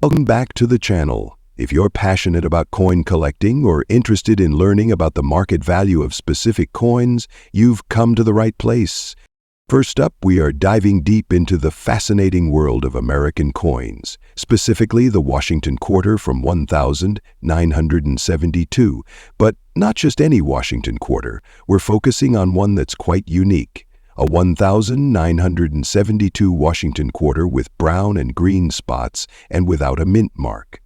Welcome back to the channel. If you're passionate about coin collecting or interested in learning about the market value of specific coins, you've come to the right place. First up, we are diving deep into the fascinating world of American coins, specifically the Washington Quarter from 1972. But not just any Washington Quarter, we're focusing on one that's quite unique. A 1972 Washington Quarter with brown and green spots and without a mint mark.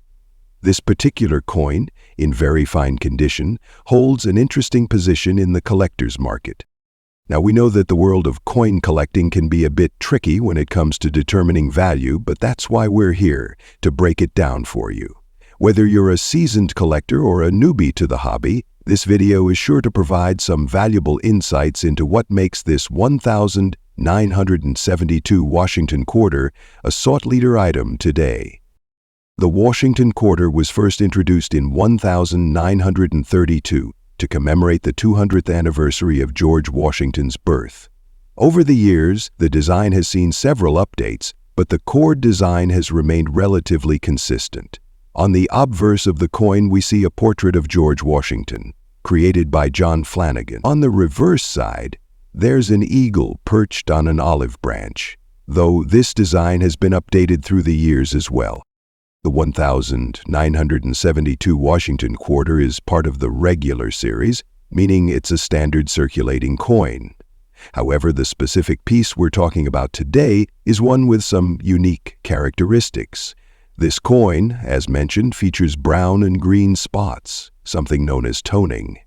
This particular coin, in very fine condition, holds an interesting position in the collector's market. Now, we know that the world of coin collecting can be a bit tricky when it comes to determining value, but that's why we're here, to break it down for you. Whether you're a seasoned collector or a newbie to the hobby, this video is sure to provide some valuable insights into what makes this 1972 Washington Quarter a sought-leader item today. The Washington Quarter was first introduced in 1932 to commemorate the 200th anniversary of George Washington's birth. Over the years, the design has seen several updates, but the core design has remained relatively consistent. On the obverse of the coin, we see a portrait of George Washington, created by John Flanagan. On the reverse side, there's an eagle perched on an olive branch, though this design has been updated through the years as well. The 1972 Washington Quarter is part of the regular series, meaning it's a standard circulating coin. However, the specific piece we're talking about today is one with some unique characteristics. This coin, as mentioned, features brown and green spots, something known as toning.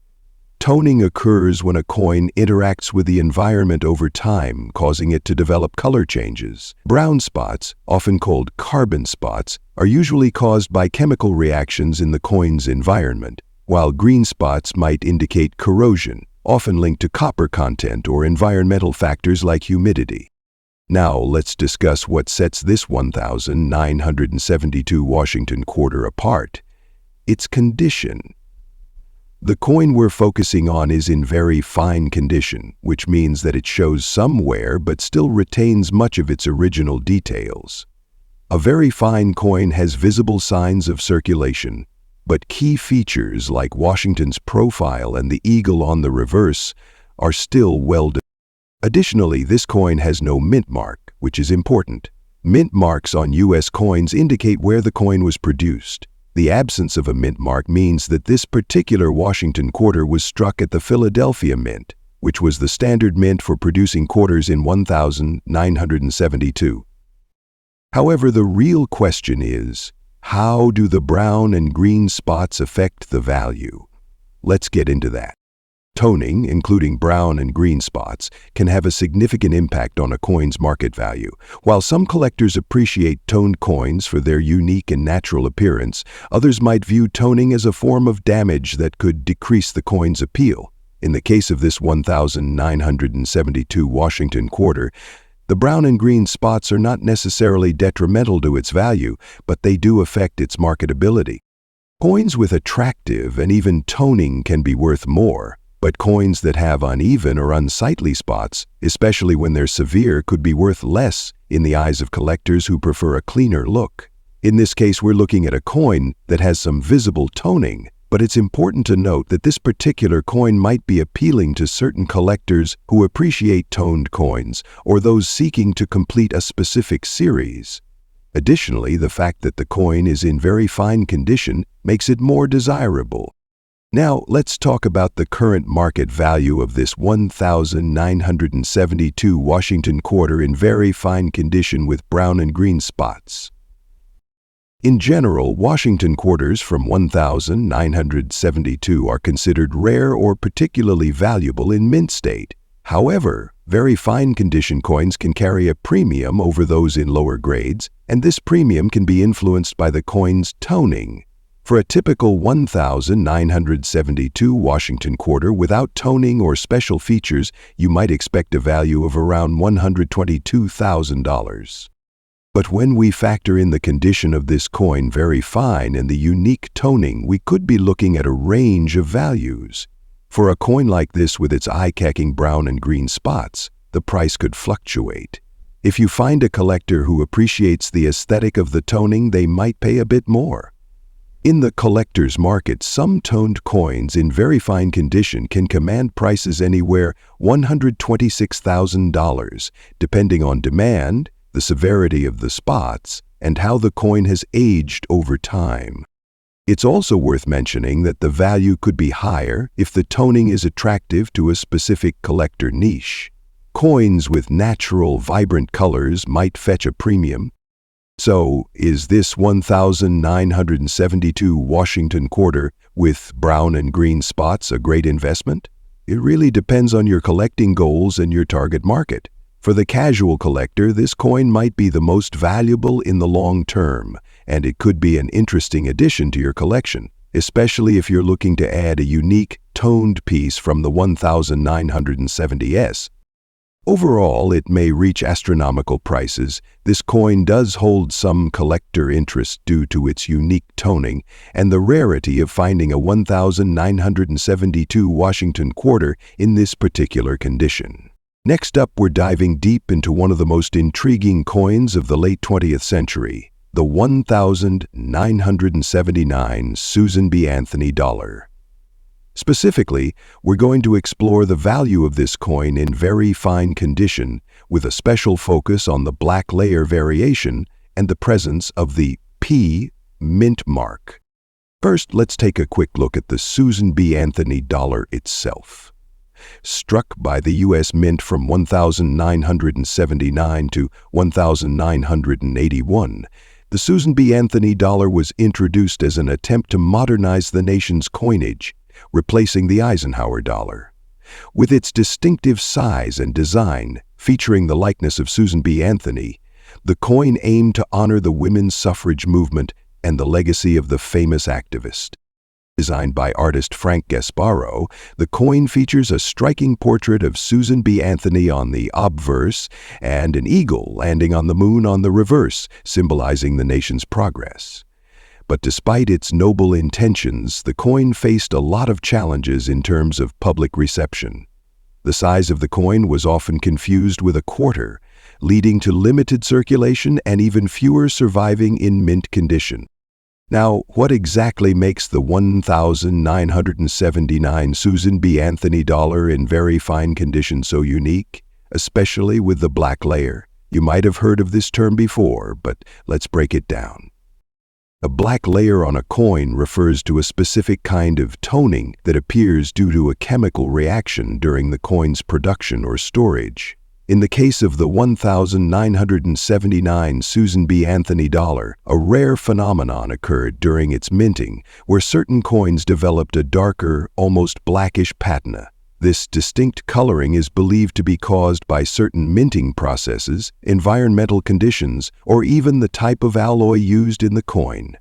Toning occurs when a coin interacts with the environment over time, causing it to develop color changes. Brown spots, often called carbon spots, are usually caused by chemical reactions in the coin's environment, while green spots might indicate corrosion, often linked to copper content or environmental factors like humidity. Now, let's discuss what sets this 1972 Washington Quarter apart: its condition. The coin we're focusing on is in very fine condition, which means that it shows some wear but still retains much of its original details. A very fine coin has visible signs of circulation, but key features like Washington's profile and the eagle on the reverse are still well defined. Additionally, this coin has no mint mark, which is important. Mint marks on U.S. coins indicate where the coin was produced. The absence of a mint mark means that this particular Washington Quarter was struck at the Philadelphia Mint, which was the standard mint for producing quarters in 1972. However, the real question is, how do the brown and green spots affect the value? Let's get into that. Toning, including brown and green spots, can have a significant impact on a coin's market value. While some collectors appreciate toned coins for their unique and natural appearance, others might view toning as a form of damage that could decrease the coin's appeal. In the case of this 1972 Washington Quarter, the brown and green spots are not necessarily detrimental to its value, but they do affect its marketability. Coins with attractive and even toning can be worth more, but coins that have uneven or unsightly spots, especially when they're severe, could be worth less in the eyes of collectors who prefer a cleaner look. In this case, we're looking at a coin that has some visible toning, but it's important to note that this particular coin might be appealing to certain collectors who appreciate toned coins or those seeking to complete a specific series. Additionally, the fact that the coin is in very fine condition makes it more desirable. Now, let's talk about the current market value of this 1972 Washington Quarter in very fine condition with brown and green spots. In general, Washington Quarters from 1972 are considered rare or particularly valuable in mint state. However, very fine condition coins can carry a premium over those in lower grades, and this premium can be influenced by the coin's toning. For a typical 1972 Washington Quarter without toning or special features, you might expect a value of around $122,000. But when we factor in the condition of this coin very fine and the unique toning, we could be looking at a range of values. For a coin like this with its eye-catching brown and green spots, the price could fluctuate. If you find a collector who appreciates the aesthetic of the toning, they might pay a bit more. In the collector's market, some toned coins in very fine condition can command prices anywhere $126,000, depending on demand, the severity of the spots, and how the coin has aged over time. It's also worth mentioning that the value could be higher if the toning is attractive to a specific collector niche. Coins with natural, vibrant colors might fetch a premium. So, is this 1972 Washington quarter with brown and green spots a great investment? It really depends on your collecting goals and your target market. For the casual collector, this coin might be the most valuable in the long term, and it could be an interesting addition to your collection, especially if you're looking to add a unique, toned piece from the 1970s. Overall, it may reach astronomical prices. This coin does hold some collector interest due to its unique toning and the rarity of finding a 1972 Washington quarter in this particular condition. Next up, we're diving deep into one of the most intriguing coins of the late 20th century, the 1979 Susan B. Anthony dollar. Specifically, we're going to explore the value of this coin in very fine condition, with a special focus on the black layer variation and the presence of the P mint mark. First, let's take a quick look at the Susan B. Anthony dollar itself. Struck by the U.S. Mint from 1979 to 1981, the Susan B. Anthony dollar was introduced as an attempt to modernize the nation's coinage, replacing the Eisenhower dollar. With its distinctive size and design, featuring the likeness of Susan B. Anthony, the coin aimed to honor the women's suffrage movement and the legacy of the famous activist. Designed by artist Frank Gasparro, the coin features a striking portrait of Susan B. Anthony on the obverse and an eagle landing on the moon on the reverse, symbolizing the nation's progress. But despite its noble intentions, the coin faced a lot of challenges in terms of public reception. The size of the coin was often confused with a quarter, leading to limited circulation and even fewer surviving in mint condition. Now, what exactly makes the 1979 Susan B. Anthony dollar in very fine condition so unique, especially with the black layer? You might have heard of this term before, but let's break it down. A black layer on a coin refers to a specific kind of toning that appears due to a chemical reaction during the coin's production or storage. In the case of the 1979 Susan B. Anthony dollar, a rare phenomenon occurred during its minting, where certain coins developed a darker, almost blackish patina. This distinct coloring is believed to be caused by certain minting processes, environmental conditions, or even the type of alloy used in the coin.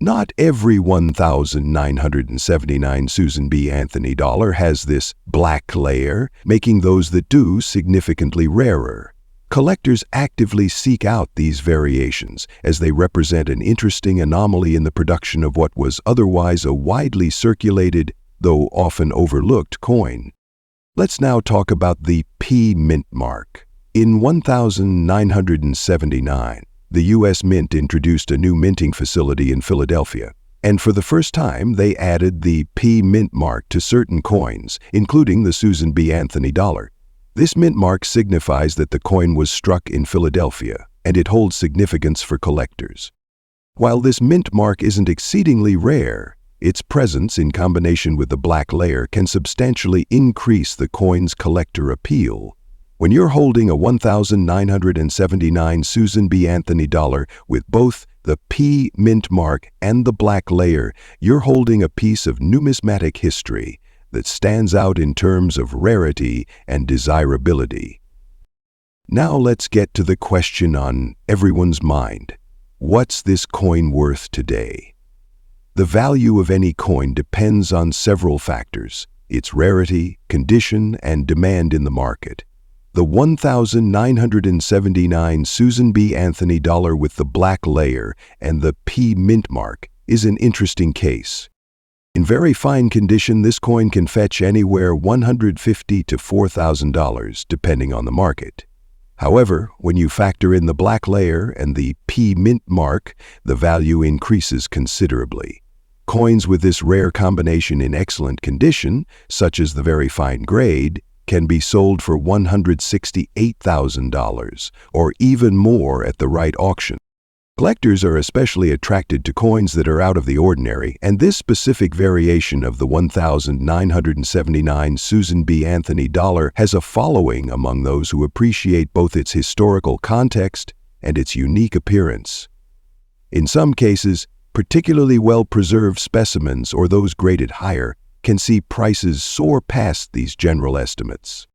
Not every 1979 Susan B. Anthony dollar has this black layer, making those that do significantly rarer. Collectors actively seek out these variations, as they represent an interesting anomaly in the production of what was otherwise a widely circulated, though often overlooked, coin. Let's now talk about the P mint mark. In 1979, the U.S. Mint introduced a new minting facility in Philadelphia, and for the first time they added the P mint mark to certain coins, including the Susan B. Anthony dollar. This mint mark signifies that the coin was struck in Philadelphia, and it holds significance for collectors. While this mint mark isn't exceedingly rare, its presence in combination with the black layer can substantially increase the coin's collector appeal. When you're holding a 1979 Susan B. Anthony dollar with both the P mint mark and the black layer, you're holding a piece of numismatic history that stands out in terms of rarity and desirability. Now let's get to the question on everyone's mind. What's this coin worth today? The value of any coin depends on several factors: its rarity, condition, and demand in the market. The 1979 Susan B. Anthony dollar with the black layer and the P mint mark is an interesting case. In very fine condition, this coin can fetch anywhere $150,000 to $4,000, depending on the market. However, when you factor in the black layer and the P mint mark, the value increases considerably. Coins with this rare combination in excellent condition, such as the very fine grade, can be sold for $168,000 or even more at the right auction. Collectors are especially attracted to coins that are out of the ordinary, and this specific variation of the 1979 Susan B. Anthony dollar has a following among those who appreciate both its historical context and its unique appearance. In some cases, particularly well-preserved specimens or those graded higher can see prices soar past these general estimates.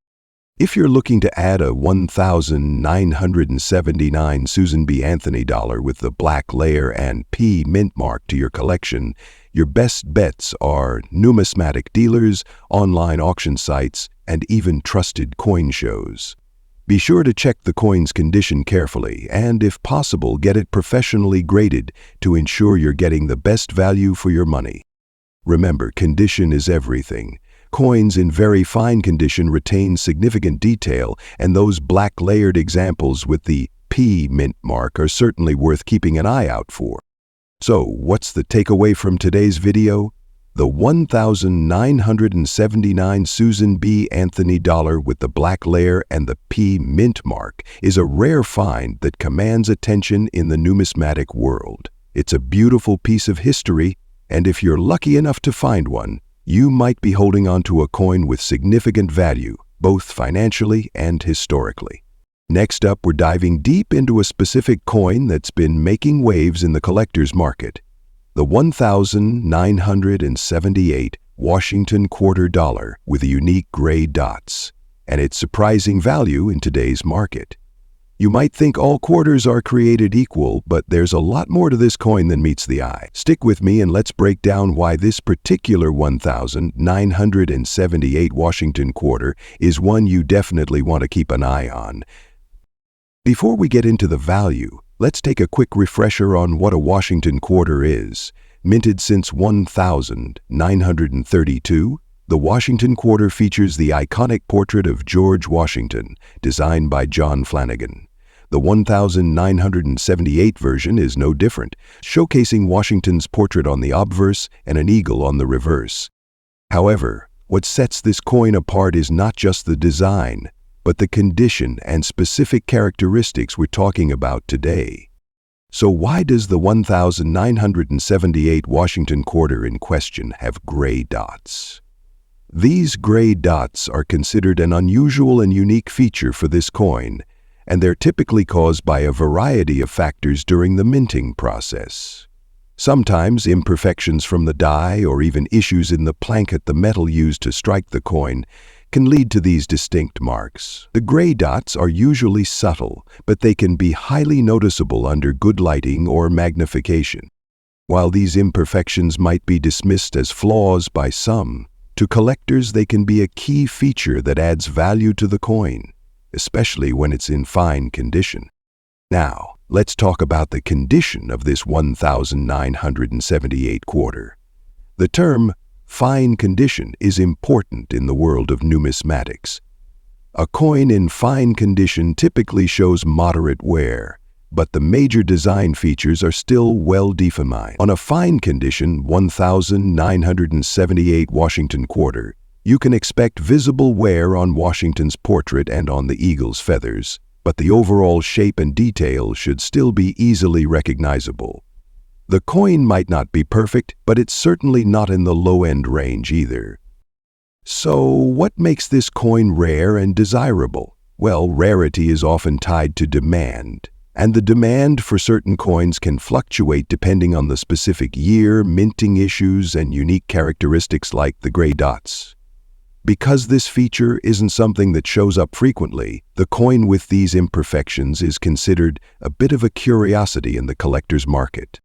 If you're looking to add a 1979 Susan B. Anthony dollar with the black layer and P mint mark to your collection, your best bets are numismatic dealers, online auction sites, and even trusted coin shows. Be sure to check the coin's condition carefully and, if possible, get it professionally graded to ensure you're getting the best value for your money. Remember, condition is everything. Coins in very fine condition retain significant detail, and those black layered examples with the P mint mark are certainly worth keeping an eye out for. So, what's the takeaway from today's video? The 1979 Susan B. Anthony dollar with the black layer and the P mint mark is a rare find that commands attention in the numismatic world. It's a beautiful piece of history, and if you're lucky enough to find one, you might be holding on to a coin with significant value, both financially and historically. Next up, we're diving deep into a specific coin that's been making waves in the collector's market. The 1978 Washington quarter dollar with unique gray dots, and its surprising value in today's market. You might think all quarters are created equal, but there's a lot more to this coin than meets the eye. Stick with me and let's break down why this particular 1978 Washington quarter is one you definitely want to keep an eye on. Before we get into the value, let's take a quick refresher on what a Washington quarter is. Minted since 1932, the Washington quarter features the iconic portrait of George Washington, designed by John Flanagan. The 1978 version is no different, showcasing Washington's portrait on the obverse and an eagle on the reverse. However, what sets this coin apart is not just the design, but the condition and specific characteristics we're talking about today. So why does the 1978 Washington quarter in question have gray dots? These gray dots are considered an unusual and unique feature for this coin, and they're typically caused by a variety of factors during the minting process. Sometimes imperfections from the die or even issues in the planket, the metal used to strike the coin, can lead to these distinct marks. The gray dots are usually subtle, but they can be highly noticeable under good lighting or magnification. While these imperfections might be dismissed as flaws by some, to collectors they can be a key feature that adds value to the coin, especially when it's in fine condition. Now, let's talk about the condition of this 1978 quarter. The term fine condition is important in the world of numismatics. A coin in fine condition typically shows moderate wear, but the major design features are still well defined. On a fine condition 1978 Washington quarter, you can expect visible wear on Washington's portrait and on the eagle's feathers, but the overall shape and detail should still be easily recognizable. The coin might not be perfect, but it's certainly not in the low-end range either. So, what makes this coin rare and desirable? Well, rarity is often tied to demand, and the demand for certain coins can fluctuate depending on the specific year, minting issues, and unique characteristics like the gray dots. Because this feature isn't something that shows up frequently, the coin with these imperfections is considered a bit of a curiosity in the collector's market.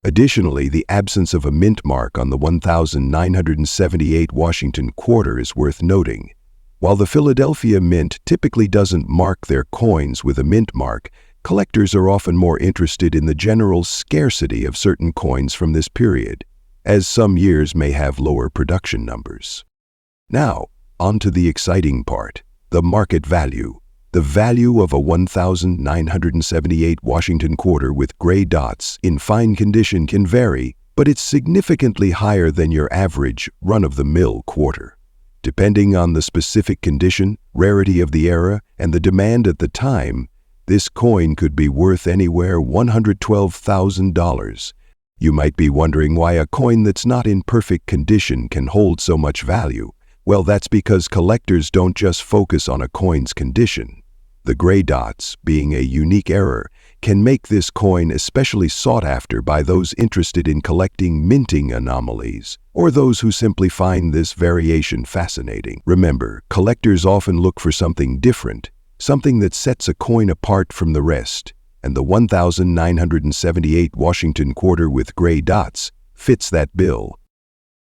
Additionally, the absence of a mint mark on the 1978 Washington quarter is worth noting. While the Philadelphia Mint typically doesn't mark their coins with a mint mark, collectors are often more interested in the general scarcity of certain coins from this period, as some years may have lower production numbers. Now, on to the exciting part, the market value. The value of a 1,978 Washington quarter with gray dots in fine condition can vary, but it's significantly higher than your average run-of-the-mill quarter. Depending on the specific condition, rarity of the era, and the demand at the time, this coin could be worth anywhere $112,000. You might be wondering why a coin that's not in perfect condition can hold so much value. Well, that's because collectors don't just focus on a coin's condition. The gray dots, being a unique error, can make this coin especially sought after by those interested in collecting minting anomalies, or those who simply find this variation fascinating. Remember, collectors often look for something different, something that sets a coin apart from the rest, and the 1,978 Washington quarter with gray dots fits that bill.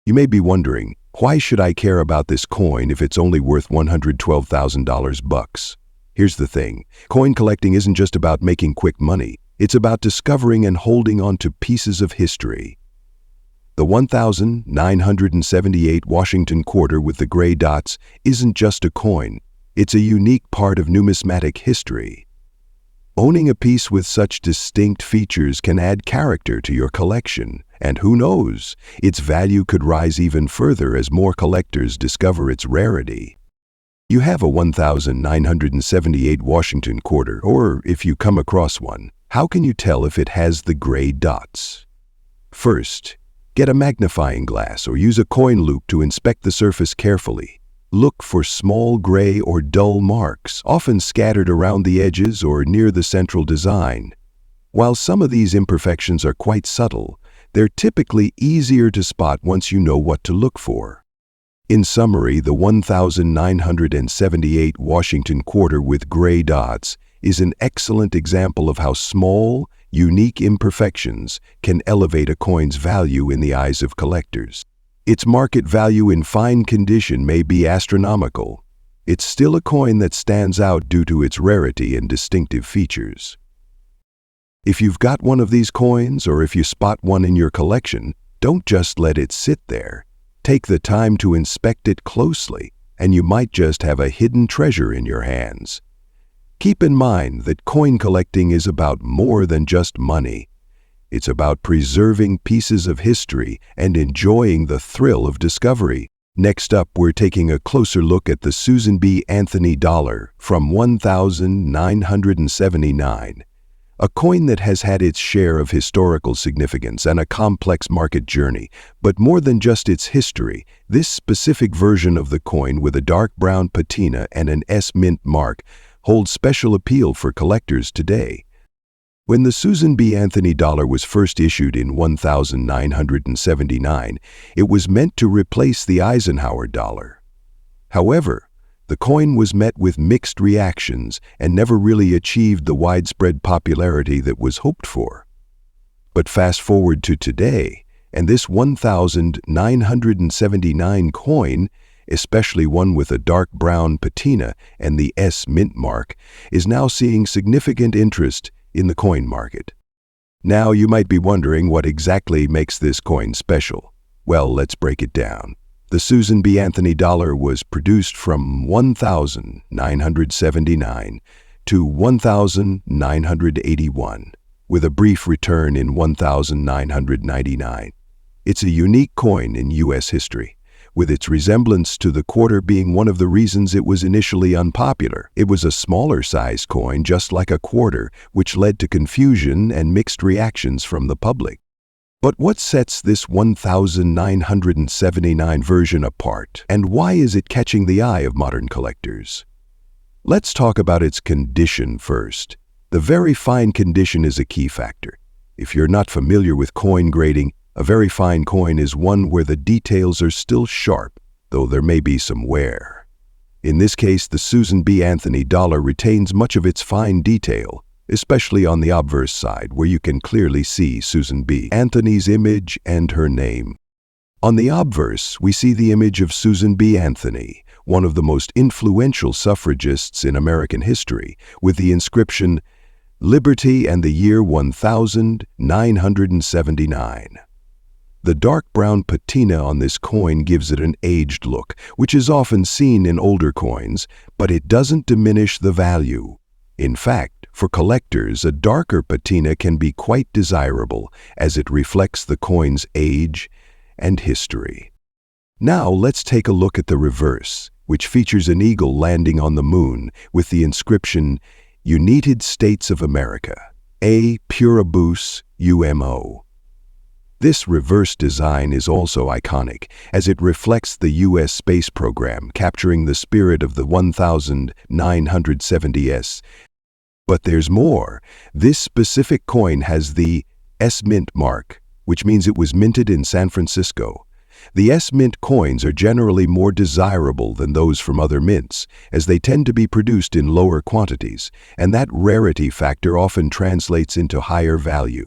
You may be wondering, why should I care about this coin if it's only worth $112,000 bucks? Here's the thing, coin collecting isn't just about making quick money, it's about discovering and holding on to pieces of history. The 1,978 Washington quarter with the gray dots isn't just a coin, it's a unique part of numismatic history. Owning a piece with such distinct features can add character to your collection, and who knows, its value could rise even further as more collectors discover its rarity. You have a 1,978 Washington quarter, or if you come across one, how can you tell if it has the gray dots? First, get a magnifying glass or use a coin loupe to inspect the surface carefully. Look for small gray or dull marks, often scattered around the edges or near the central design. While some of these imperfections are quite subtle, they're typically easier to spot once you know what to look for. In summary, the 1,978 Washington quarter with gray dots is an excellent example of how small, unique imperfections can elevate a coin's value in the eyes of collectors. Its market value in fine condition may be astronomical. It's still a coin that stands out due to its rarity and distinctive features. If you've got one of these coins, or if you spot one in your collection, don't just let it sit there. Take the time to inspect it closely, and you might just have a hidden treasure in your hands. Keep in mind that coin collecting is about more than just money. It's about preserving pieces of history and enjoying the thrill of discovery. Next up, we're taking a closer look at the Susan B. Anthony dollar from 1979. A coin that has had its share of historical significance and a complex market journey, but more than just its history, this specific version of the coin with a dark brown patina and an S mint mark holds special appeal for collectors today. When the Susan B. Anthony dollar was first issued in 1979, it was meant to replace the Eisenhower dollar. However, the coin was met with mixed reactions and never really achieved the widespread popularity that was hoped for. But fast forward to today, and this 1,979 coin, especially one with a dark brown patina and the S mint mark, is now seeing significant interest in the coin market. Now you might be wondering what exactly makes this coin special. Well, let's break it down. The Susan B. Anthony dollar was produced from 1979 to 1981, with a brief return in 1999. It's a unique coin in U.S. history, with its resemblance to the quarter being one of the reasons it was initially unpopular. It was a smaller-sized coin, just like a quarter, which led to confusion and mixed reactions from the public. But what sets this 1979 version apart, and why is it catching the eye of modern collectors? Let's talk about its condition first. The very fine condition is a key factor. If you're not familiar with coin grading, a very fine coin is one where the details are still sharp, though there may be some wear. In this case, the Susan B. Anthony dollar retains much of its fine detail, especially on the obverse side, where you can clearly see Susan B. Anthony's image and her name. On the obverse, we see the image of Susan B. Anthony, one of the most influential suffragists in American history, with the inscription, "Liberty and the year 1979. The dark brown patina on this coin gives it an aged look, which is often seen in older coins, but it doesn't diminish the value. In fact, for collectors, a darker patina can be quite desirable as it reflects the coin's age and history. Now let's take a look at the reverse, which features an eagle landing on the moon with the inscription United States of America, A Pluribus Unum. This reverse design is also iconic, as it reflects the U.S. space program, capturing the spirit of the 1970s. But there's more. This specific coin has the S-Mint mark, which means it was minted in San Francisco. The S-Mint coins are generally more desirable than those from other mints, as they tend to be produced in lower quantities, and that rarity factor often translates into higher value.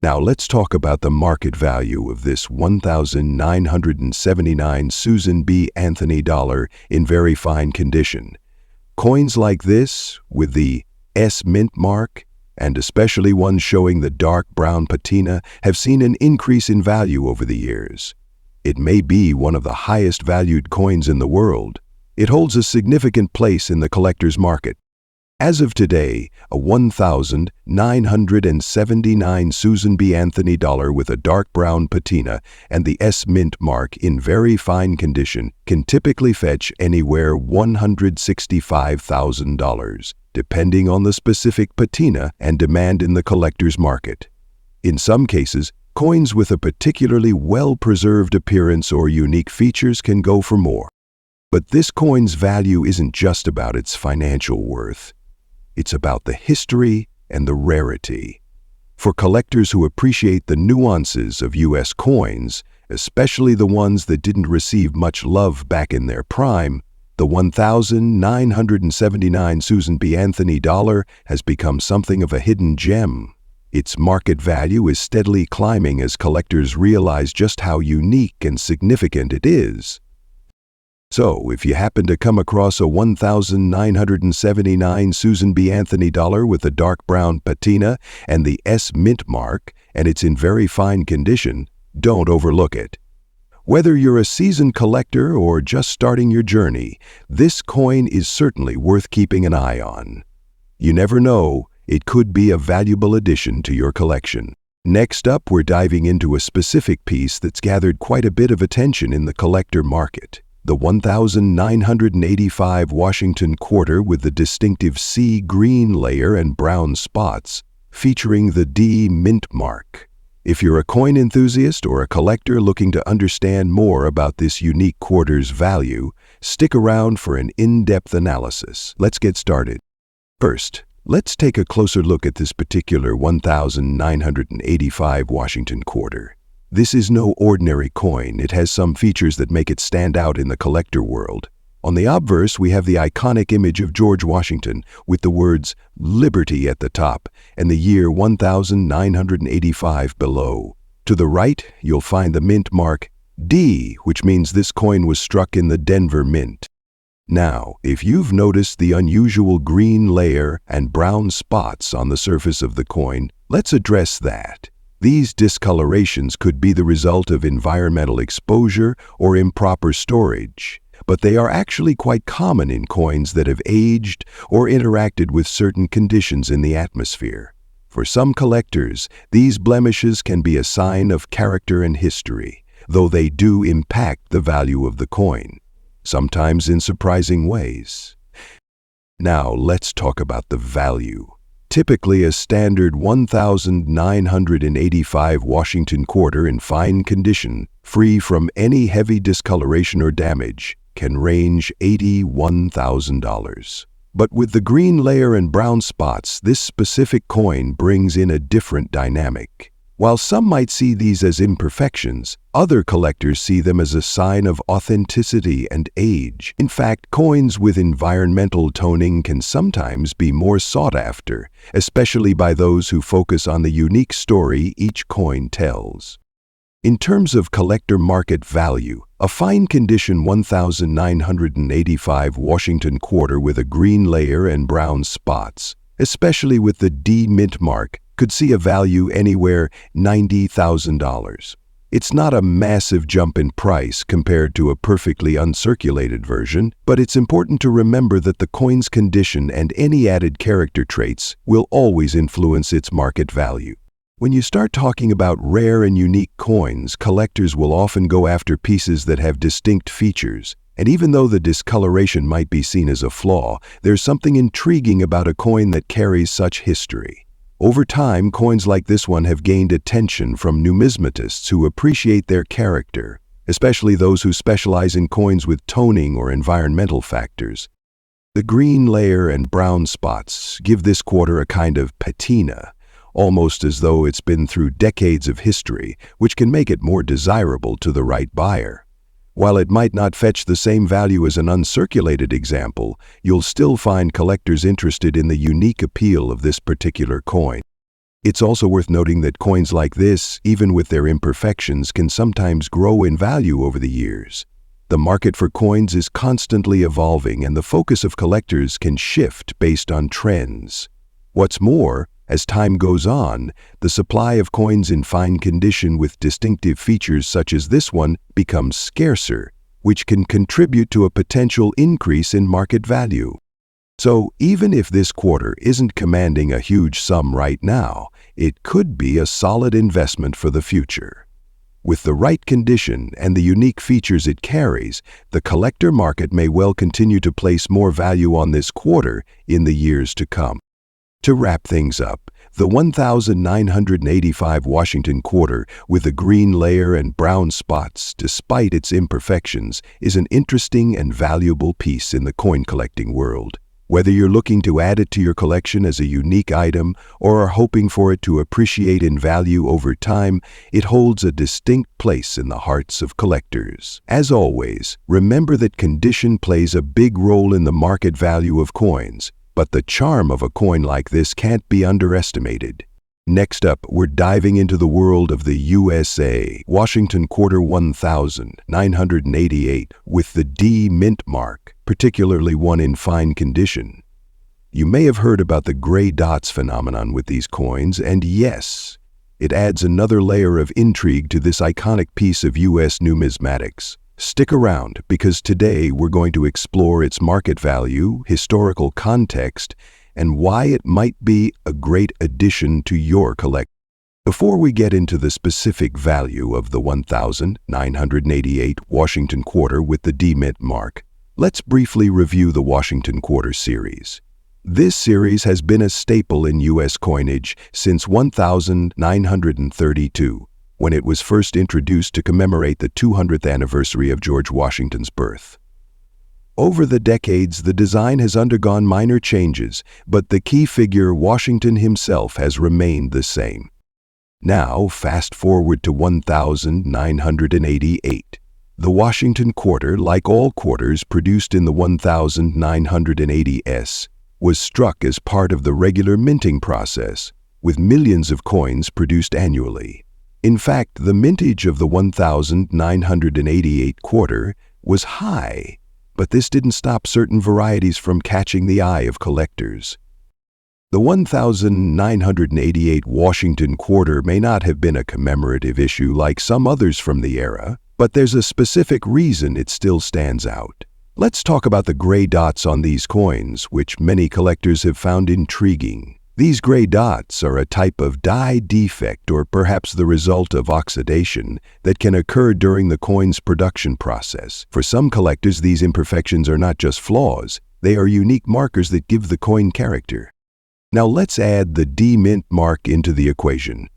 Now let's talk about the market value of this 1,979 Susan B. Anthony dollar in very fine condition. Coins like this, with the S-Mint mark, and especially ones showing the dark brown patina, have seen an increase in value over the years. It may be one of the highest valued coins in the world. It holds a significant place in the collector's market. As of today, a 1,979 Susan B. Anthony dollar with a dark brown patina and the S-Mint mark in very fine condition can typically fetch anywhere $165,000, depending on the specific patina and demand in the collector's market. In some cases, coins with a particularly well-preserved appearance or unique features can go for more. But this coin's value isn't just about its financial worth. It's about the history and the rarity. For collectors who appreciate the nuances of U.S. coins, especially the ones that didn't receive much love back in their prime, the 1,979 Susan B. Anthony dollar has become something of a hidden gem. Its market value is steadily climbing as collectors realize just how unique and significant it is. So, if you happen to come across a 1,979 Susan B. Anthony dollar with a dark brown patina and the S-Mint mark, and it's in very fine condition, don't overlook it. Whether you're a seasoned collector or just starting your journey, this coin is certainly worth keeping an eye on. You never know, it could be a valuable addition to your collection. Next up, we're diving into a specific piece that's gathered quite a bit of attention in the collector market. The 1,985 Washington quarter with the distinctive sea green layer and brown spots, featuring the D Mint mark. If you're a coin enthusiast or a collector looking to understand more about this unique quarter's value, stick around for an in-depth analysis. Let's get started. First, let's take a closer look at this particular 1,985 Washington quarter. This is no ordinary coin. It has some features that make it stand out in the collector world. On the obverse, we have the iconic image of George Washington with the words Liberty at the top and the year 1,985 below. To the right, you'll find the mint mark D, which means this coin was struck in the Denver Mint. Now, if you've noticed the unusual green layer and brown spots on the surface of the coin, let's address that. These discolorations could be the result of environmental exposure or improper storage, but they are actually quite common in coins that have aged or interacted with certain conditions in the atmosphere. For some collectors, these blemishes can be a sign of character and history, though they do impact the value of the coin, sometimes in surprising ways. Now let's talk about the value. Typically, a standard 1,985 Washington quarter in fine condition, free from any heavy discoloration or damage, can range $81,000. But with the green layer and brown spots, this specific coin brings in a different dynamic. While some might see these as imperfections, other collectors see them as a sign of authenticity and age. In fact, coins with environmental toning can sometimes be more sought after, especially by those who focus on the unique story each coin tells. In terms of collector market value, a fine condition 1,985 Washington quarter with a green layer and brown spots, especially with the D Mint mark, could see a value anywhere $90,000. It's not a massive jump in price compared to a perfectly uncirculated version, but it's important to remember that the coin's condition and any added character traits will always influence its market value. When you start talking about rare and unique coins, collectors will often go after pieces that have distinct features. And even though the discoloration might be seen as a flaw, there's something intriguing about a coin that carries such history. Over time, coins like this one have gained attention from numismatists who appreciate their character, especially those who specialize in coins with toning or environmental factors. The green layer and brown spots give this quarter a kind of patina, almost as though it's been through decades of history, which can make it more desirable to the right buyer. While it might not fetch the same value as an uncirculated example, you'll still find collectors interested in the unique appeal of this particular coin. It's also worth noting that coins like this, even with their imperfections, can sometimes grow in value over the years. The market for coins is constantly evolving, and the focus of collectors can shift based on trends. What's more, as time goes on, the supply of coins in fine condition with distinctive features such as this one becomes scarcer, which can contribute to a potential increase in market value. So even if this quarter isn't commanding a huge sum right now, it could be a solid investment for the future. With the right condition and the unique features it carries, the collector market may well continue to place more value on this quarter in the years to come. To wrap things up, the 1985 Washington quarter with a green layer and brown spots, despite its imperfections, is an interesting and valuable piece in the coin collecting world. Whether you're looking to add it to your collection as a unique item or are hoping for it to appreciate in value over time, it holds a distinct place in the hearts of collectors. As always, remember that condition plays a big role in the market value of coins. But the charm of a coin like this can't be underestimated. Next up, we're diving into the world of the USA Washington Quarter 1988 with the D mint mark, particularly one in fine condition. You may have heard about the gray dots phenomenon with these coins, and yes, it adds another layer of intrigue to this iconic piece of U.S. numismatics. Stick around, because today we're going to explore its market value, historical context, and why it might be a great addition to your collection. Before we get into the specific value of the 1988 Washington Quarter with the D mint mark, let's briefly review the Washington Quarter series. This series has been a staple in U.S. coinage since 1932. When it was first introduced to commemorate the 200th anniversary of George Washington's birth. Over the decades, the design has undergone minor changes, but the key figure, Washington himself, has remained the same. Now, fast forward to 1988. The Washington Quarter, like all quarters produced in the 1980s, was struck as part of the regular minting process, with millions of coins produced annually. In fact, the mintage of the 1988 quarter was high, but this didn't stop certain varieties from catching the eye of collectors. The 1988 Washington Quarter may not have been a commemorative issue like some others from the era, but there's a specific reason it still stands out. Let's talk about the gray dots on these coins, which many collectors have found intriguing. These gray dots are a type of die defect or perhaps the result of oxidation that can occur during the coin's production process. For some collectors, these imperfections are not just flaws, they are unique markers that give the coin character. Now let's add the D mint mark into the equation.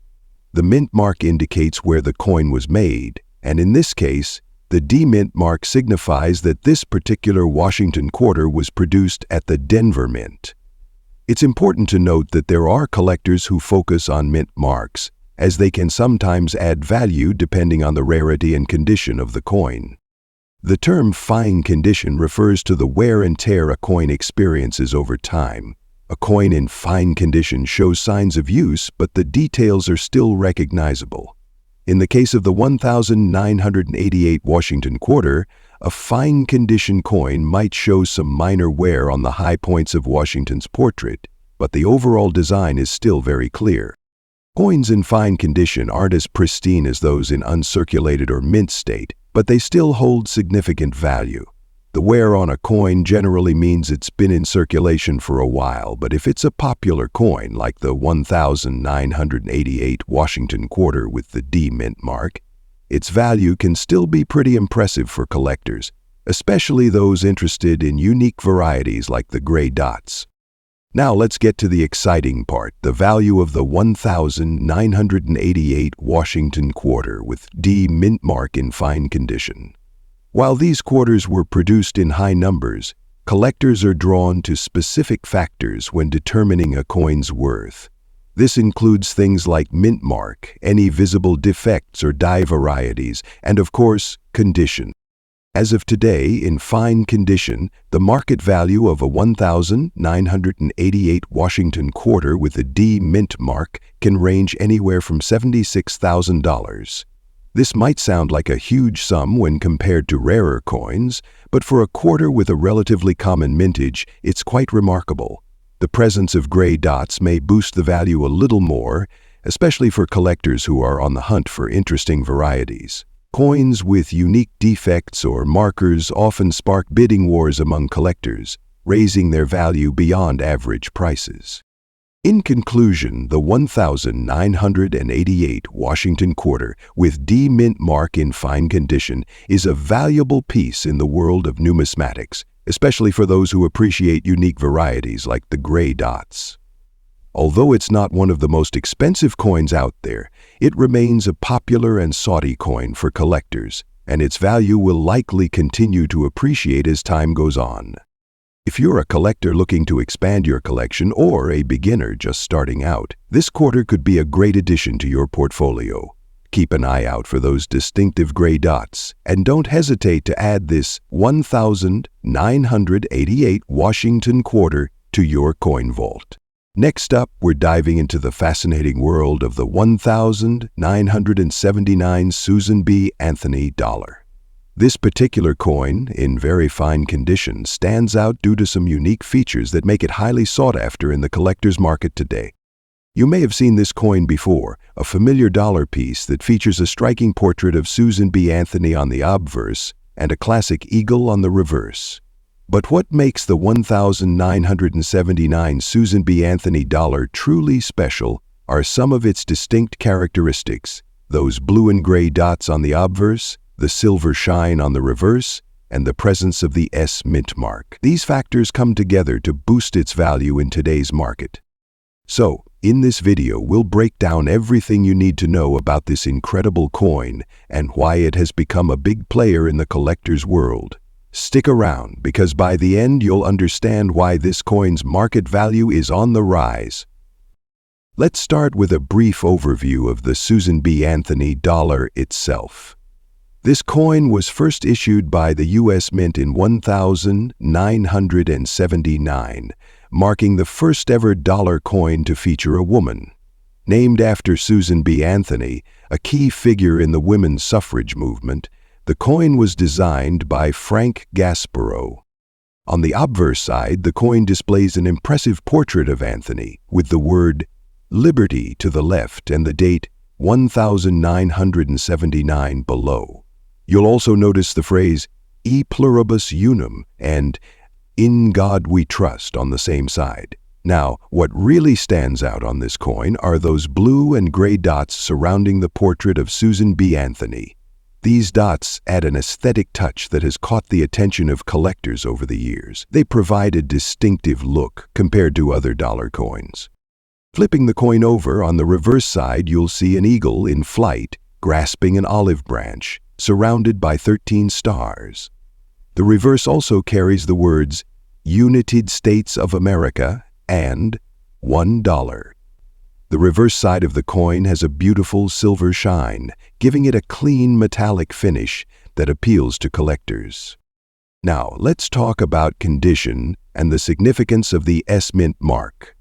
The mint mark indicates where the coin was made, and in this case, the D mint mark signifies that this particular Washington Quarter was produced at the Denver Mint. It's important to note that there are collectors who focus on mint marks, as they can sometimes add value depending on the rarity and condition of the coin. The term fine condition refers to the wear and tear a coin experiences over time. A coin in fine condition shows signs of use, but the details are still recognizable. In the case of the 1988 Washington Quarter, a fine condition coin might show some minor wear on the high points of Washington's portrait, but the overall design is still very clear. Coins in fine condition aren't as pristine as those in uncirculated or mint state, but they still hold significant value. The wear on a coin generally means it's been in circulation for a while, but if it's a popular coin like the 1988 Washington quarter with the D mint mark, its value can still be pretty impressive for collectors, especially those interested in unique varieties like the gray dots. Now let's get to the exciting part, the value of the 1988 Washington quarter with D mint mark in fine condition. While these quarters were produced in high numbers, collectors are drawn to specific factors when determining a coin's worth. This includes things like mint mark, any visible defects or die varieties, and of course, condition. As of today, in fine condition, the market value of a 1988 Washington quarter with a D mint mark can range anywhere from $76,000. This might sound like a huge sum when compared to rarer coins, but for a quarter with a relatively common mintage, it's quite remarkable. The presence of gray dots may boost the value a little more, especially for collectors who are on the hunt for interesting varieties. Coins with unique defects or markers often spark bidding wars among collectors, raising their value beyond average prices. In conclusion, the 1988 Washington quarter with D mint mark in fine condition is a valuable piece in the world of numismatics, especially for those who appreciate unique varieties like the gray dots. Although it's not one of the most expensive coins out there, it remains a popular and sought coin for collectors, and its value will likely continue to appreciate as time goes on. If you're a collector looking to expand your collection or a beginner just starting out, this quarter could be a great addition to your portfolio. Keep an eye out for those distinctive gray dots, and don't hesitate to add this 1988 Washington quarter to your coin vault. Next up, we're diving into the fascinating world of the 1979 Susan B. Anthony dollar. This particular coin, in very fine condition, stands out due to some unique features that make it highly sought after in the collector's market today. You may have seen this coin before, a familiar dollar piece that features a striking portrait of Susan B. Anthony on the obverse and a classic eagle on the reverse. But what makes the 1979 Susan B. Anthony dollar truly special are some of its distinct characteristics: those blue and gray dots on the obverse, the silver shine on the reverse, and the presence of the S mint mark. These factors come together to boost its value in today's market. So, in this video, we'll break down everything you need to know about this incredible coin and why it has become a big player in the collector's world. Stick around, because by the end you'll understand why this coin's market value is on the rise. Let's start with a brief overview of the Susan B. Anthony dollar itself. This coin was first issued by the U.S. Mint in 1979, marking the first ever dollar coin to feature a woman. Named after Susan B. Anthony, a key figure in the women's suffrage movement, the coin was designed by Frank Gasparow. On the obverse side, the coin displays an impressive portrait of Anthony, with the word Liberty to the left and the date 1979 below. You'll also notice the phrase E pluribus unum and In God We Trust on the same side. Now, what really stands out on this coin are those blue and gray dots surrounding the portrait of Susan B. Anthony. These dots add an aesthetic touch that has caught the attention of collectors over the years. They provide a distinctive look compared to other dollar coins. Flipping the coin over, on the reverse side, you'll see an eagle in flight, grasping an olive branch, surrounded by 13 stars. The reverse also carries the words United States of America and $1. The reverse side of the coin has a beautiful silver shine, giving it a clean metallic finish that appeals to collectors. Now, let's talk about condition and the significance of the S mint mark.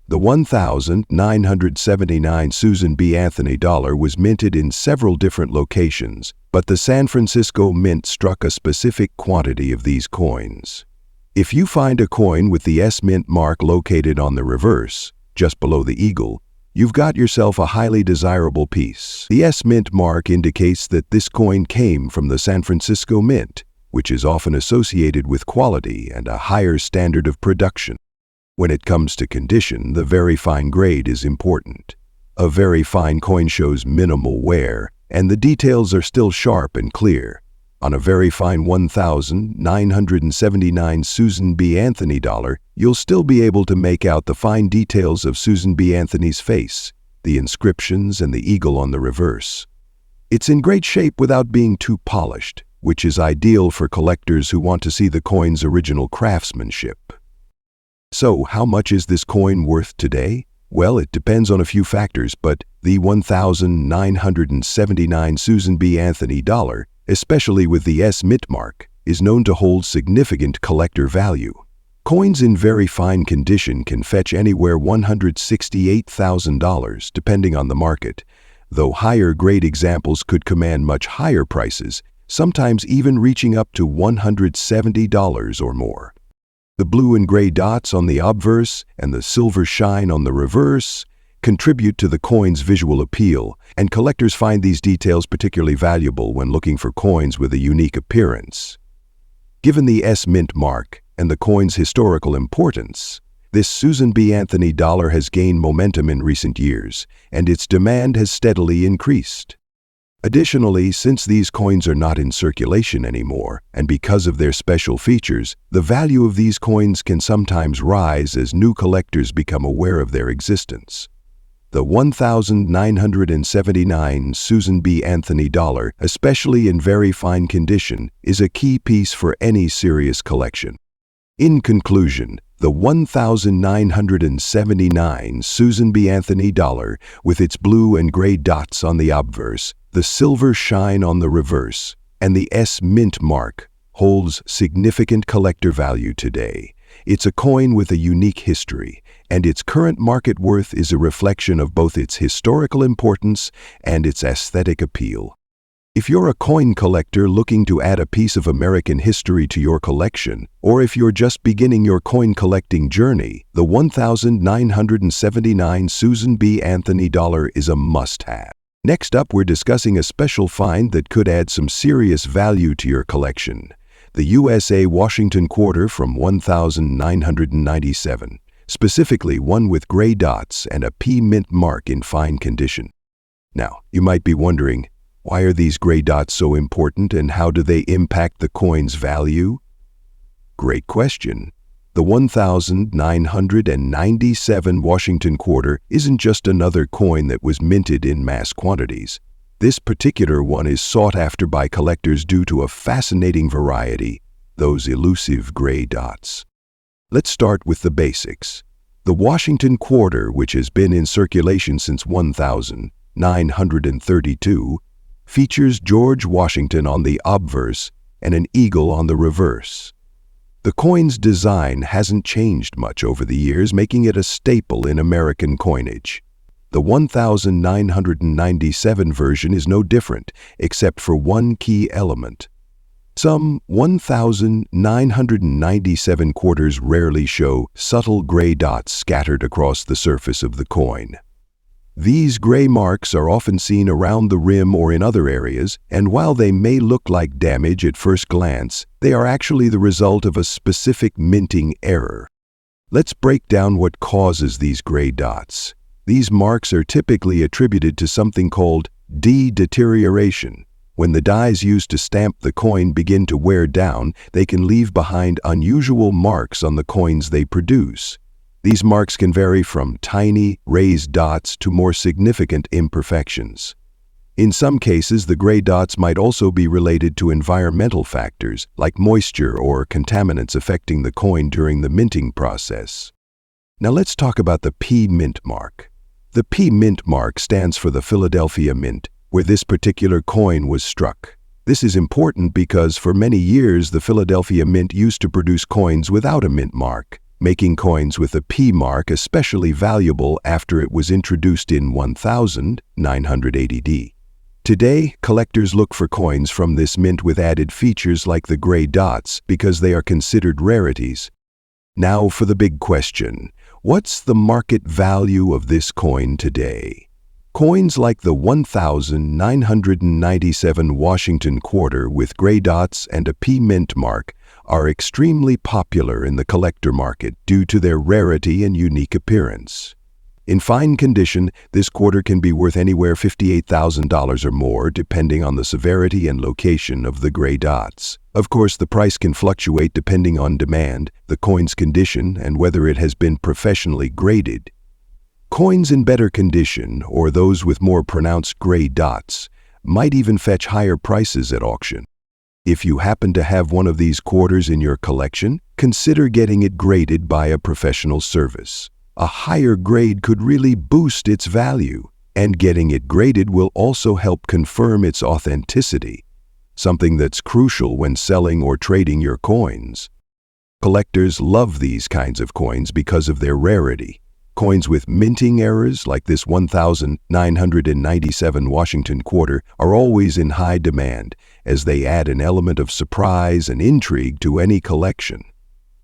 The 1979 Susan B. Anthony dollar was minted in several different locations, but the San Francisco Mint struck a specific quantity of these coins. If you find a coin with the S mint mark located on the reverse, just below the eagle, you've got yourself a highly desirable piece. The S Mint mark indicates that this coin came from the San Francisco Mint, which is often associated with quality and a higher standard of production. When it comes to condition, the very fine grade is important. A very fine coin shows minimal wear, and the details are still sharp and clear. On a very fine 1,979 Susan B. Anthony dollar, you'll still be able to make out the fine details of Susan B. Anthony's face, the inscriptions, and the eagle on the reverse. It's in great shape without being too polished, which is ideal for collectors who want to see the coin's original craftsmanship. So, how much is this coin worth today? Well, it depends on a few factors, but the 1,979 Susan B. Anthony dollar, especially with the S Mint mark, is known to hold significant collector value. Coins in very fine condition can fetch anywhere $168,000 depending on the market, though higher grade examples could command much higher prices, sometimes even reaching up to $170 or more. The blue and gray dots on the obverse and the silver shine on the reverse contribute to the coin's visual appeal, and collectors find these details particularly valuable when looking for coins with a unique appearance. Given the S Mint mark and the coin's historical importance, this Susan B. Anthony dollar has gained momentum in recent years, and its demand has steadily increased. Additionally, since these coins are not in circulation anymore, and because of their special features, the value of these coins can sometimes rise as new collectors become aware of their existence. The 1,979 Susan B. Anthony dollar, especially in very fine condition, is a key piece for any serious collection. In conclusion, the 1,979 Susan B. Anthony dollar, with its blue and gray dots on the obverse, the silver shine on the reverse, and the S Mint mark, holds significant collector value today. It's a coin with a unique history, and its current market worth is a reflection of both its historical importance and its aesthetic appeal. If you're a coin collector looking to add a piece of American history to your collection, or if you're just beginning your coin collecting journey, the 1,979 Susan B. Anthony dollar is a must-have. Next up, we're discussing a special find that could add some serious value to your collection: the USA Washington Quarter from 1997, specifically one with gray dots and a P Mint mark in fine condition. Now, you might be wondering, why are these gray dots so important and how do they impact the coin's value? Great question. The 1997 Washington Quarter isn't just another coin that was minted in mass quantities. This particular one is sought after by collectors due to a fascinating variety, those elusive gray dots. Let's start with the basics. The Washington Quarter, which has been in circulation since 1932, features George Washington on the obverse and an eagle on the reverse. The coin's design hasn't changed much over the years, making it a staple in American coinage. The 1997 version is no different, except for one key element. Some 1997 quarters rarely show subtle gray dots scattered across the surface of the coin. These gray marks are often seen around the rim or in other areas, and while they may look like damage at first glance, they are actually the result of a specific minting error. Let's break down what causes these gray dots. These marks are typically attributed to something called deterioration. When the dies used to stamp the coin begin to wear down, they can leave behind unusual marks on the coins they produce. These marks can vary from tiny, raised dots to more significant imperfections. In some cases, the gray dots might also be related to environmental factors, like moisture or contaminants affecting the coin during the minting process. Now let's talk about the P Mint mark. The P Mint mark stands for the Philadelphia Mint, where this particular coin was struck. This is important because for many years the Philadelphia Mint used to produce coins without a mint mark, making coins with a P mark especially valuable after it was introduced in 1980. Today, collectors look for coins from this mint with added features like the gray dots because they are considered rarities. Now for the big question: What's the market value of this coin today? Coins like the 1997 Washington quarter with gray dots and a P mint mark are extremely popular in the collector market due to their rarity and unique appearance. In fine condition, this quarter can be worth anywhere $58,000 or more, depending on the severity and location of the gray dots. Of course, the price can fluctuate depending on demand, the coin's condition, and whether it has been professionally graded. Coins in better condition, or those with more pronounced gray dots, might even fetch higher prices at auction. If you happen to have one of these quarters in your collection, consider getting it graded by a professional service. A higher grade could really boost its value, and getting it graded will also help confirm its authenticity, something that's crucial when selling or trading your coins. Collectors love these kinds of coins because of their rarity. Coins with minting errors, like this 1997 Washington quarter, are always in high demand, as they add an element of surprise and intrigue to any collection.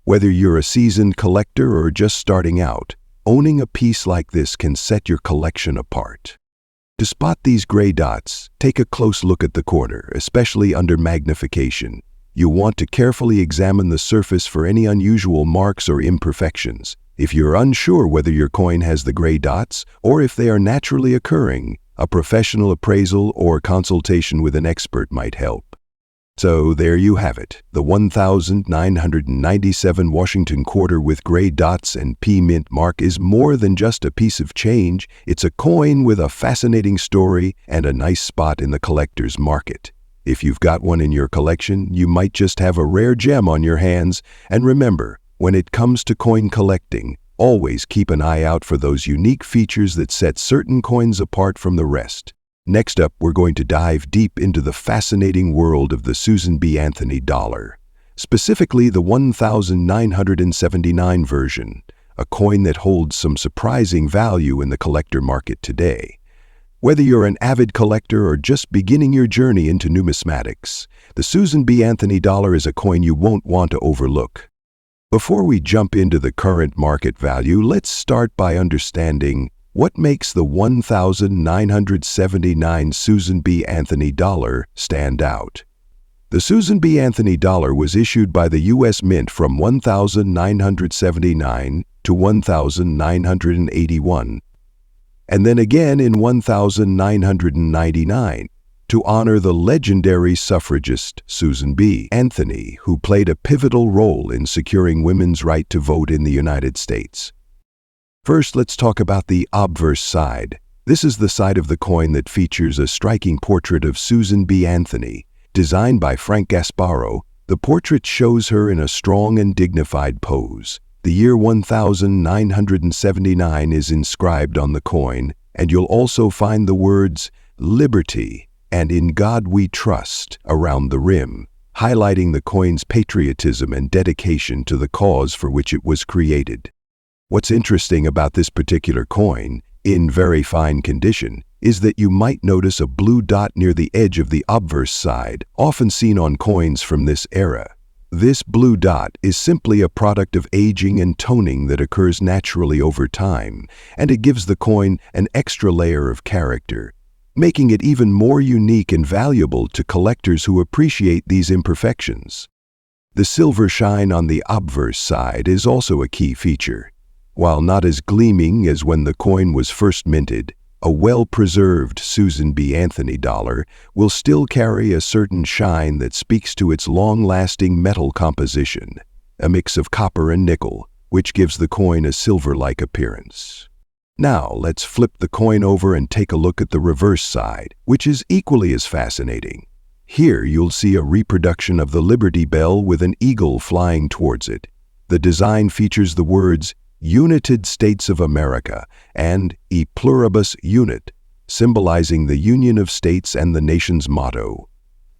Whether you're a seasoned collector or just starting out, owning a piece like this can set your collection apart. To spot these gray dots, take a close look at the quarter, especially under magnification. You want to carefully examine the surface for any unusual marks or imperfections. If you're unsure whether your coin has the gray dots or if they are naturally occurring, a professional appraisal or consultation with an expert might help. So there you have it, the 1997 Washington quarter with gray dots and P mint mark is more than just a piece of change. It's a coin with a fascinating story and a nice spot in the collector's market. If you've got one in your collection, you might just have a rare gem on your hands. And remember, when it comes to coin collecting, always keep an eye out for those unique features that set certain coins apart from the rest. Next up, we're going to dive deep into the fascinating world of the Susan B. Anthony dollar, specifically the 1979 version, a coin that holds some surprising value in the collector market today. Whether you're an avid collector or just beginning your journey into numismatics, the Susan B. Anthony dollar is a coin you won't want to overlook. Before we jump into the current market value, let's start by understanding what makes the 1979 Susan B. Anthony dollar stand out. The Susan B. Anthony dollar was issued by the U.S. Mint from 1979 to 1981, and then again in 1999, to honor the legendary suffragist Susan B. Anthony, who played a pivotal role in securing women's right to vote in the United States. First, let's talk about the obverse side. This is the side of the coin that features a striking portrait of Susan B. Anthony. Designed by Frank Gasparro, the portrait shows her in a strong and dignified pose. The year 1979 is inscribed on the coin, and you'll also find the words "Liberty" and "In God We Trust" around the rim, highlighting the coin's patriotism and dedication to the cause for which it was created. What's interesting about this particular coin, in very fine condition, is that you might notice a blue dot near the edge of the obverse side, often seen on coins from this era. This blue dot is simply a product of aging and toning that occurs naturally over time, and it gives the coin an extra layer of character, making it even more unique and valuable to collectors who appreciate these imperfections. The silver shine on the obverse side is also a key feature. While not as gleaming as when the coin was first minted, a well-preserved Susan B. Anthony dollar will still carry a certain shine that speaks to its long-lasting metal composition, a mix of copper and nickel, which gives the coin a silver-like appearance. Now, let's flip the coin over and take a look at the reverse side, which is equally as fascinating. Here, you'll see a reproduction of the Liberty Bell with an eagle flying towards it. The design features the words "United States of America" and "E Pluribus Unit," symbolizing the union of states and the nation's motto.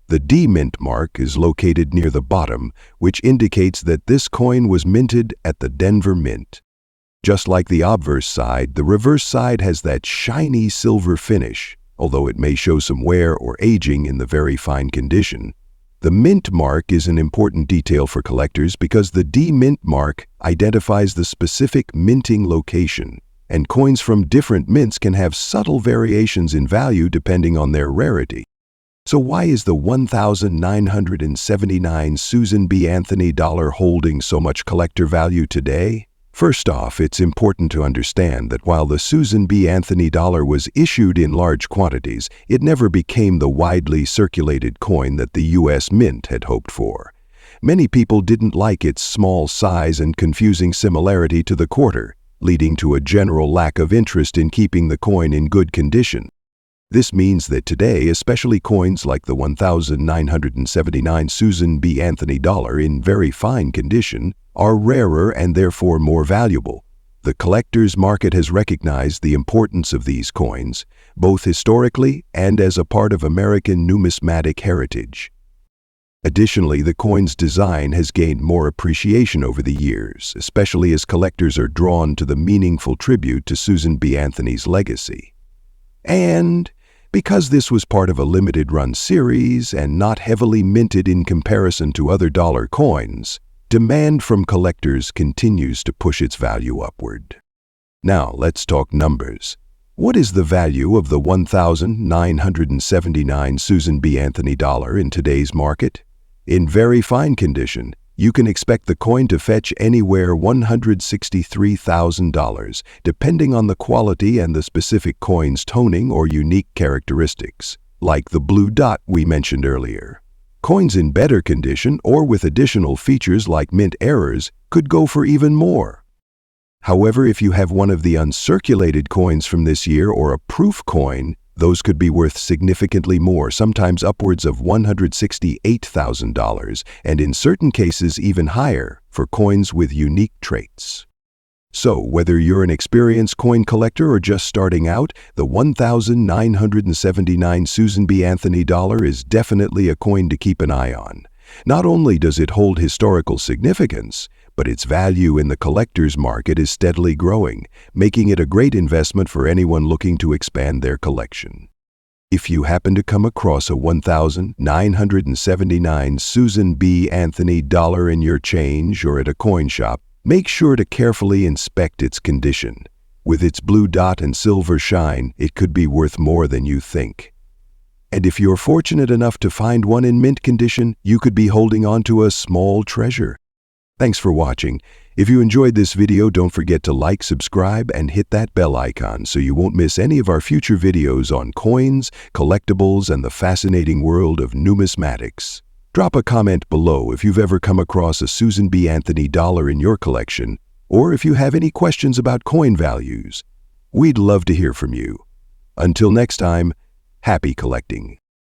The D mint mark is located near the bottom, which indicates that this coin was minted at the Denver Mint. Just like the obverse side, the reverse side has that shiny silver finish, although it may show some wear or aging in the very fine condition. The mint mark is an important detail for collectors because the D-mint mark identifies the specific minting location, and coins from different mints can have subtle variations in value depending on their rarity. So why is the 1,979 Susan B. Anthony dollar holding so much collector value today? First off, it's important to understand that while the Susan B. Anthony dollar was issued in large quantities, it never became the widely circulated coin that the U.S. Mint had hoped for. Many people didn't like its small size and confusing similarity to the quarter, leading to a general lack of interest in keeping the coin in good condition. This means that today, especially coins like the 1,979 Susan B. Anthony dollar in very fine condition, are rarer and therefore more valuable. The collector's market has recognized the importance of these coins, both historically and as a part of American numismatic heritage. Additionally, the coin's design has gained more appreciation over the years, especially as collectors are drawn to the meaningful tribute to Susan B. Anthony's legacy. And because this was part of a limited-run series and not heavily minted in comparison to other dollar coins, demand from collectors continues to push its value upward. Now, let's talk numbers. What is the value of the 1,979 Susan B. Anthony dollar in today's market? In very fine condition, you can expect the coin to fetch anywhere $163,000, depending on the quality and the specific coin's toning or unique characteristics, like the blue dot we mentioned earlier. Coins in better condition or with additional features like mint errors could go for even more. However, if you have one of the uncirculated coins from this year or a proof coin, those could be worth significantly more, sometimes upwards of $168,000, and in certain cases even higher for coins with unique traits. So, whether you're an experienced coin collector or just starting out, the 1,979 Susan B. Anthony dollar is definitely a coin to keep an eye on. Not only does it hold historical significance, but its value in the collector's market is steadily growing, making it a great investment for anyone looking to expand their collection. If you happen to come across a 1,979 Susan B. Anthony dollar in your change or at a coin shop, make sure to carefully inspect its condition. With its blue dot and silver shine, it could be worth more than you think. And if you're fortunate enough to find one in mint condition, you could be holding on to a small treasure. Thanks for watching. If you enjoyed this video, don't forget to like, subscribe, and hit that bell icon so you won't miss any of our future videos on coins, collectibles, and the fascinating world of numismatics. Drop a comment below if you've ever come across a Susan B. Anthony dollar in your collection, or if you have any questions about coin values. We'd love to hear from you. Until next time, happy collecting.